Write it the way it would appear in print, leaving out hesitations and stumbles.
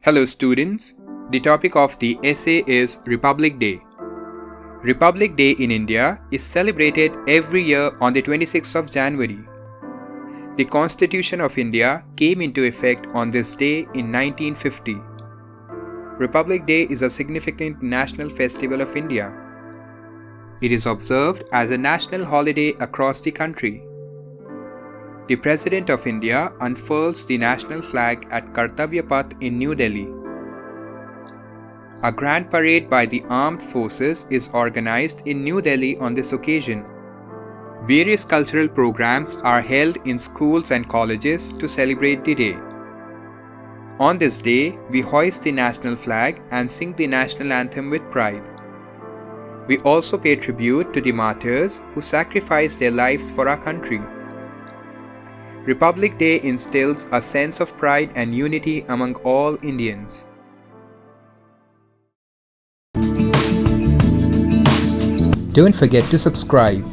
Hello students, the topic of the essay is Republic Day. Republic Day in India is celebrated every year on the 26th of January. The Constitution of India came into effect on this day in 1950. Republic Day is a significant national festival of India. It is observed as a national holiday across the country. The President of India unfurls the national flag at Kartavya Path in New Delhi. A grand parade by the armed forces is organized in New Delhi on this occasion. Various cultural programs are held in schools and colleges to celebrate the day. On this day, we hoist the national flag and sing the national anthem with pride. We also pay tribute to the martyrs who sacrificed their lives for our country. Republic Day instills a sense of pride and unity among all Indians. Don't forget to subscribe.